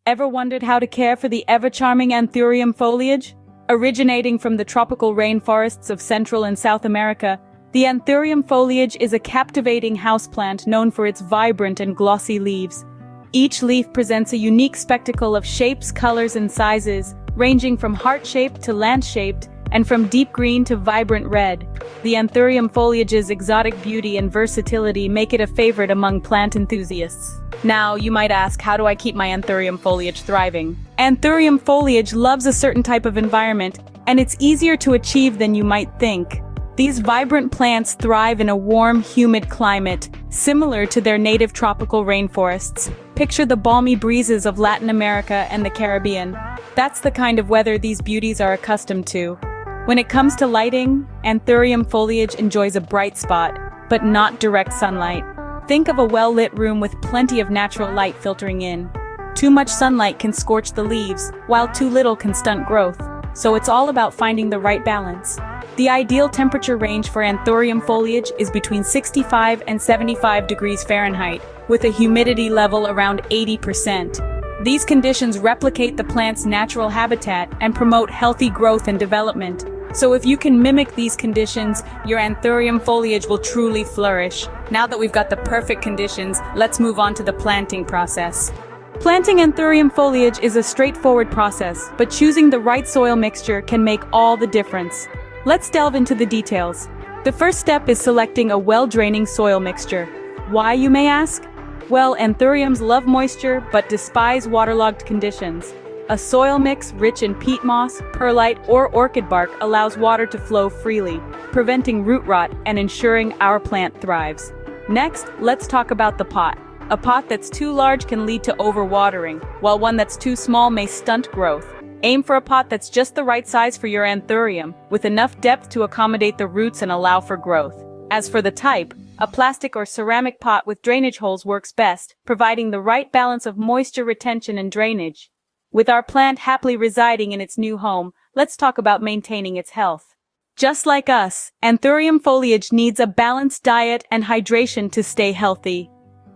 Ever wondered how to care for the ever-charming Anthurium foliage? Originating from the tropical rainforests of Central and South America, the Anthurium foliage is a captivating houseplant known for its vibrant and glossy leaves. Each leaf presents a unique spectacle of shapes, colors, and sizes, ranging from heart-shaped to lance-shaped, and from deep green to vibrant red. The Anthurium foliage's exotic beauty and versatility make it a favorite among plant enthusiasts. Now, you might ask, how do I keep my Anthurium foliage thriving? Anthurium foliage loves a certain type of environment, and it's easier to achieve than you might think. These vibrant plants thrive in a warm, humid climate, similar to their native tropical rainforests. Picture the balmy breezes of Latin America and the Caribbean. That's the kind of weather these beauties are accustomed to. When it comes to lighting, Anthurium foliage enjoys a bright spot, but not direct sunlight. Think of a well-lit room with plenty of natural light filtering in. Too much sunlight can scorch the leaves, while too little can stunt growth, so it's all about finding the right balance. The ideal temperature range for Anthurium foliage is between 65 and 75 degrees Fahrenheit, with a humidity level around 80%. These conditions replicate the plant's natural habitat and promote healthy growth and development. So if you can mimic these conditions, your Anthurium foliage will truly flourish. Now that we've got the perfect conditions, let's move on to the planting process. Planting Anthurium foliage is a straightforward process, but choosing the right soil mixture can make all the difference. Let's delve into the details. The first step is selecting a well-draining soil mixture. Why, you may ask? Well, Anthuriums love moisture but despise waterlogged conditions. A soil mix rich in peat moss, perlite, or orchid bark allows water to flow freely, preventing root rot and ensuring our plant thrives. Next, let's talk about the pot. A pot that's too large can lead to overwatering, while one that's too small may stunt growth. Aim for a pot that's just the right size for your Anthurium, with enough depth to accommodate the roots and allow for growth. As for the type, a plastic or ceramic pot with drainage holes works best, providing the right balance of moisture retention and drainage. With our plant happily residing in its new home, let's talk about maintaining its health. Just like us, Anthurium foliage needs a balanced diet and hydration to stay healthy.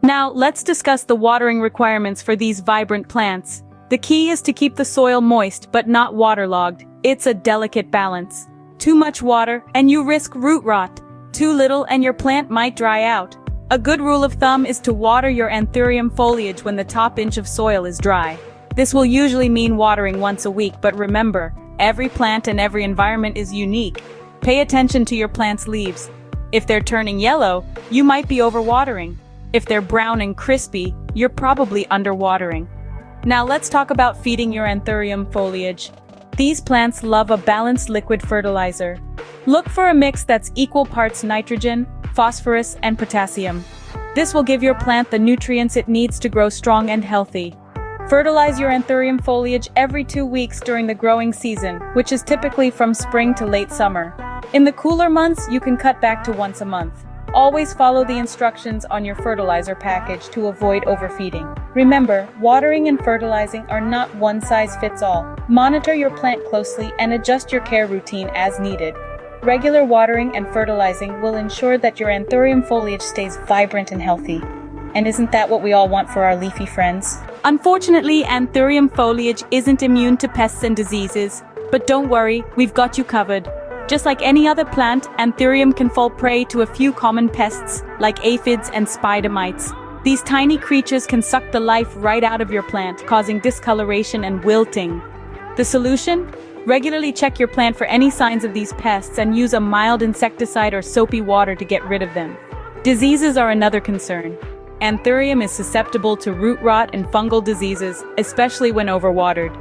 Now, let's discuss the watering requirements for these vibrant plants. The key is to keep the soil moist but not waterlogged. It's a delicate balance. Too much water, and you risk root rot. Too little, and your plant might dry out. A good rule of thumb is to water your Anthurium foliage when the top inch of soil is dry. This will usually mean watering once a week, but remember, every plant and every environment is unique. Pay attention to your plant's leaves. If they're turning yellow, you might be overwatering. If they're brown and crispy, you're probably underwatering. Now let's talk about feeding your Anthurium foliage. These plants love a balanced liquid fertilizer. Look for a mix that's equal parts nitrogen, phosphorus, and potassium. This will give your plant the nutrients it needs to grow strong and healthy. Fertilize your Anthurium foliage every 2 weeks during the growing season, which is typically from spring to late summer. In the cooler months, you can cut back to once a month. Always follow the instructions on your fertilizer package to avoid overfeeding. Remember, watering and fertilizing are not one size fits all. Monitor your plant closely and adjust your care routine as needed. Regular watering and fertilizing will ensure that your Anthurium foliage stays vibrant and healthy. And isn't that what we all want for our leafy friends? Unfortunately, Anthurium foliage isn't immune to pests and diseases. But don't worry, we've got you covered. Just like any other plant, Anthurium can fall prey to a few common pests, like aphids and spider mites. These tiny creatures can suck the life right out of your plant, causing discoloration and wilting. The solution? Regularly check your plant for any signs of these pests and use a mild insecticide or soapy water to get rid of them. Diseases are another concern. Anthurium is susceptible to root rot and fungal diseases, especially when overwatered.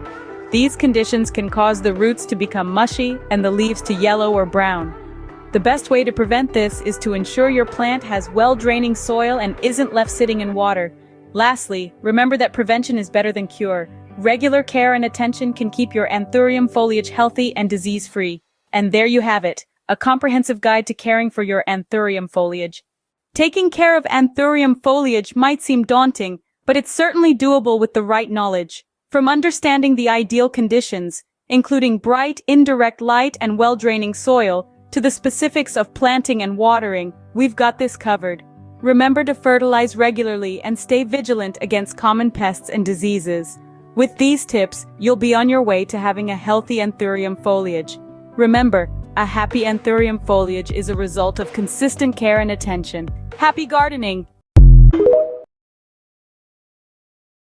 These conditions can cause the roots to become mushy and the leaves to yellow or brown. The best way to prevent this is to ensure your plant has well-draining soil and isn't left sitting in water. Lastly, remember that prevention is better than cure. Regular care and attention can keep your Anthurium foliage healthy and disease-free. And there you have it, a comprehensive guide to caring for your Anthurium foliage. Taking care of Anthurium foliage might seem daunting, but it's certainly doable with the right knowledge. From understanding the ideal conditions, including bright, indirect light and well-draining soil, to the specifics of planting and watering, we've got this covered. Remember to fertilize regularly and stay vigilant against common pests and diseases. With these tips, you'll be on your way to having a healthy anthurium foliage. Remember, a happy anthurium foliage is a result of consistent care and attention. Happy gardening!